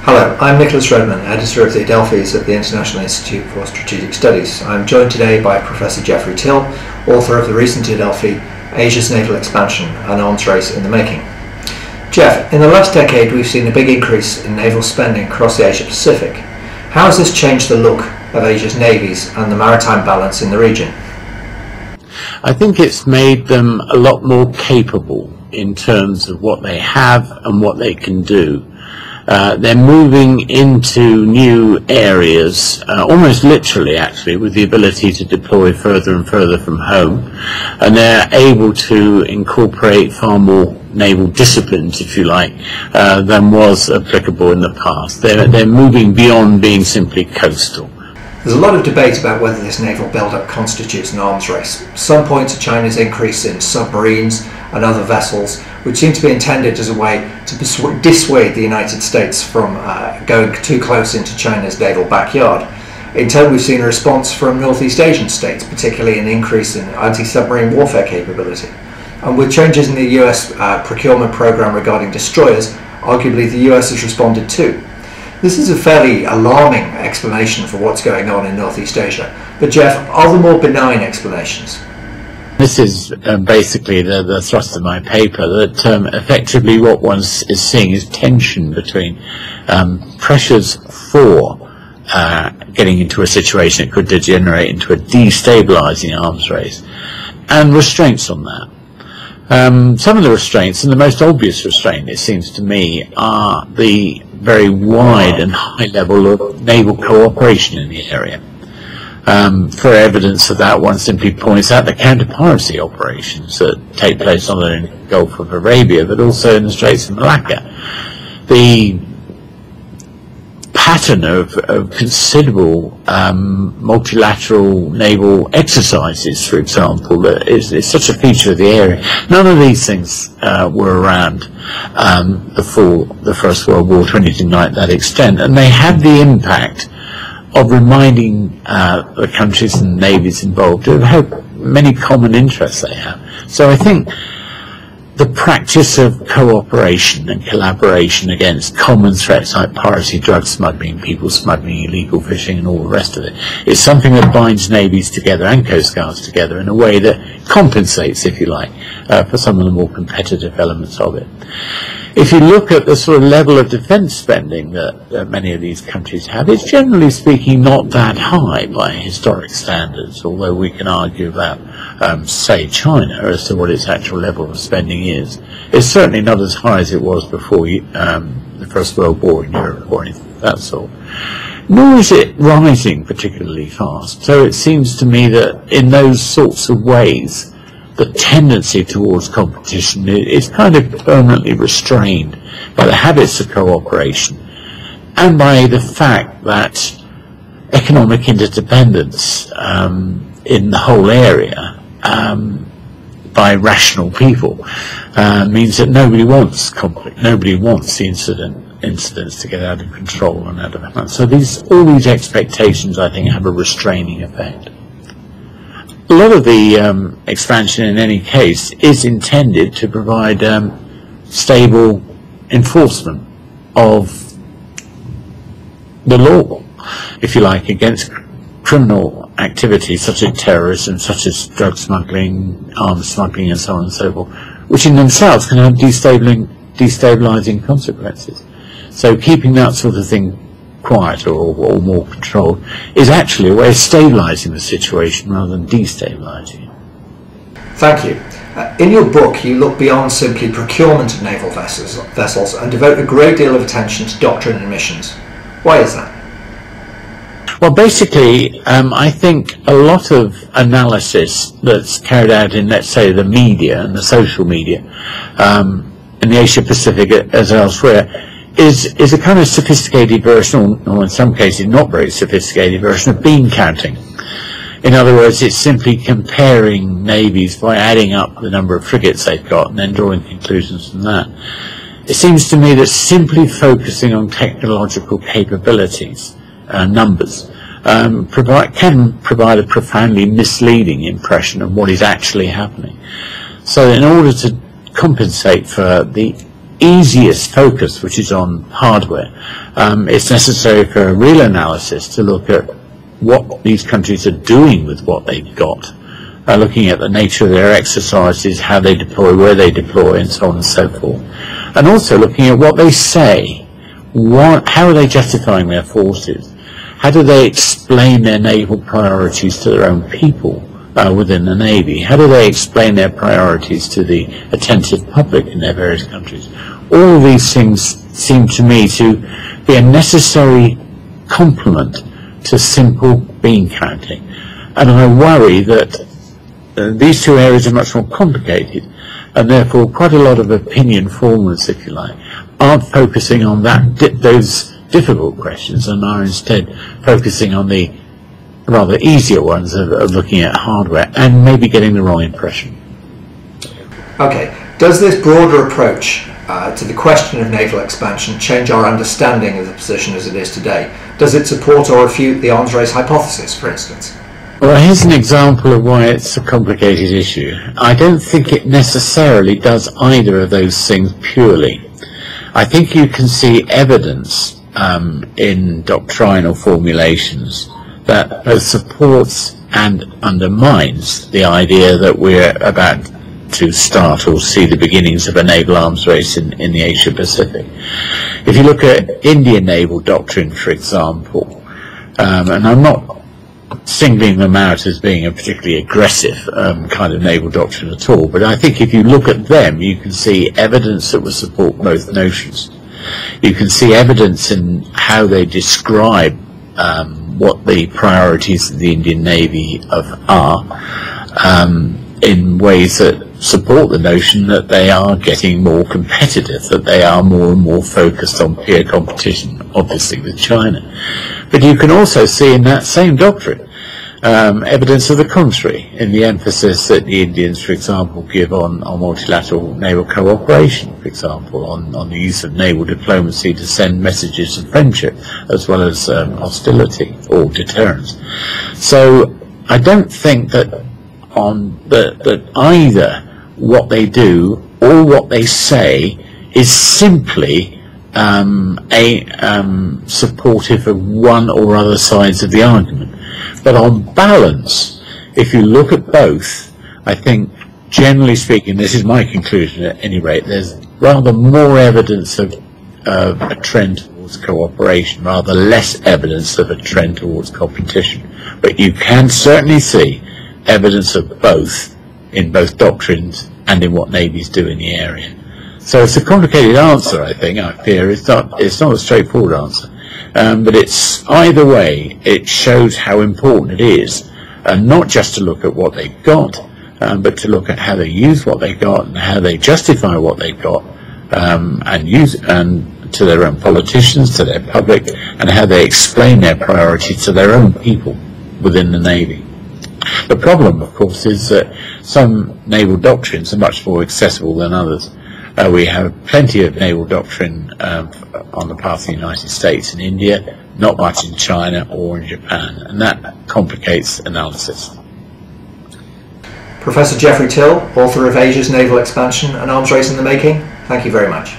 Hello, I'm Nicholas Redman, Editor of the Adelphis at the International Institute for Strategic Studies. I'm joined today by Professor Geoffrey Till, author of the recent Adelphi, Asia's Naval Expansion, an arms race in the making. Jeff, in the last decade we've seen a big increase in naval spending across the Asia-Pacific. How has this changed the look of Asia's navies and the maritime balance in the region? I think it's made them a lot more capable in terms of what they have and what they can do. They're moving into new areas, almost literally actually, with the ability to deploy further and further from home, and they're able to incorporate far more naval disciplines, if you like, than was applicable in the past. They're moving beyond being simply coastal. There's a lot of debate about whether this naval build-up constitutes an arms race. Some point to China's increase in submarines and other vessels, which seem to be intended as a way to dissuade the United States from going too close into China's naval backyard. In turn, we've seen a response from Northeast Asian states, particularly an increase in anti-submarine warfare capability. And with changes in the US procurement program regarding destroyers, arguably the US has responded too. This is a fairly alarming explanation for what's going on in Northeast Asia. But Jeff, are there more benign explanations? This is basically the thrust of my paper, that effectively what one is seeing is tension between pressures for getting into a situation that could degenerate into a destabilizing arms race, and restraints on that. Some of the restraints, and the most obvious restraint, it seems to me, are the very wide and high level of naval cooperation in the area. For evidence of that, one simply points out the counter-piracy operations that take place not only in the Gulf of Arabia, but also in the Straits of Malacca. The pattern of considerable multilateral naval exercises, for example, that is such a feature of the area. None of these things were around before the First World War to anything like that extent, and they had the impact of reminding the countries and navies involved of how many common interests they have. So I think the practice of cooperation and collaboration against common threats like piracy, drug smuggling, people smuggling, illegal fishing and all the rest of it is something that binds navies together and coast guards together in a way that compensates, if you like, for some of the more competitive elements of it. If you look at the sort of level of defence spending that many of these countries have, it's generally speaking not that high by historic standards, although we can argue about, say, China as to what its actual level of spending is. It's certainly not as high as it was before the First World War in Europe or anything of that sort. Nor is it rising particularly fast. So it seems to me that in those sorts of ways, the tendency towards competition is kind of permanently restrained by the habits of cooperation and by the fact that economic interdependence in the whole area by rational people means that nobody wants conflict, nobody wants the incidents to get out of control and out of hand. So all these expectations, I think, have a restraining effect. A lot of the expansion in any case is intended to provide stable enforcement of the law, if you like, against criminal activities such as terrorism, such as drug smuggling, arms smuggling and so on and so forth, which in themselves can have destabilizing consequences. So keeping that sort of thing quiet or more controlled is actually a way of stabilising the situation rather than destabilising it. Thank you. In your book you look beyond simply procurement of naval vessels and devote a great deal of attention to doctrine and missions. Why is that? Well, basically, I think a lot of analysis that's carried out in, let's say, the media and the social media in the Asia-Pacific as elsewhere is a kind of sophisticated version, or in some cases not very sophisticated version, of bean counting. In other words, it's simply comparing navies by adding up the number of frigates they've got and then drawing conclusions from that. It seems to me that simply focusing on technological capabilities, numbers, can provide a profoundly misleading impression of what is actually happening. So in order to compensate for the easiest focus, which is on hardware, it's necessary for a real analysis to look at what these countries are doing with what they've got, looking at the nature of their exercises, how they deploy, where they deploy, and so on and so forth. And also looking at what they say. How are they justifying their forces? How do they explain their naval priorities to their own people within the Navy? How do they explain their priorities to the attentive public in their various countries? All of these things seem to me to be a necessary complement to simple bean counting. And I worry that these two areas are much more complicated, and therefore quite a lot of opinion formers, if you like, aren't focusing on those difficult questions, and are instead focusing on the rather easier ones of looking at hardware and maybe getting the wrong impression. Okay, does this broader approach to the question of naval expansion change our understanding of the position as it is today? Does it support or refute the arms race hypothesis, for instance? Well, here's an example of why it's a complicated issue. I don't think it necessarily does either of those things purely. I think you can see evidence in doctrinal formulations that both supports and undermines the idea that we're about to start or see the beginnings of a naval arms race in the Asia Pacific. If you look at Indian naval doctrine, for example, and I'm not singling them out as being a particularly aggressive kind of naval doctrine at all, but I think if you look at them, you can see evidence that would support both notions. You can see evidence in how they describe what the priorities of the Indian Navy are in ways that support the notion that they are getting more competitive, that they are more and more focused on peer competition, obviously with China. But you can also see in that same doctrine evidence of the contrary, in the emphasis that the Indians, for example, give on multilateral naval cooperation, for example, on the use of naval diplomacy to send messages of friendship as well as hostility or deterrence. So I don't think that that either what they do or what they say is simply supportive of one or other sides of the argument. But on balance, if you look at both, I think, generally speaking, this is my conclusion at any rate, there's rather more evidence of a trend towards cooperation, rather less evidence of a trend towards competition. But you can certainly see evidence of both in both doctrines and in what navies do in the area. So it's a complicated answer, I think. I fear it's not a straightforward answer, but it's either way. It shows how important it is, not just to look at what they've got, but to look at how they use what they got and how they justify what they've got, and to their own politicians, to their public, and how they explain their priorities to their own people within the Navy. The problem, of course, is that some naval doctrines are much more accessible than others. We have plenty of naval doctrine on the part of the United States and India, not much in China or in Japan, and that complicates analysis. Professor Geoffrey Till, author of Asia's Naval Expansion, An Arms Race in the Making, thank you very much.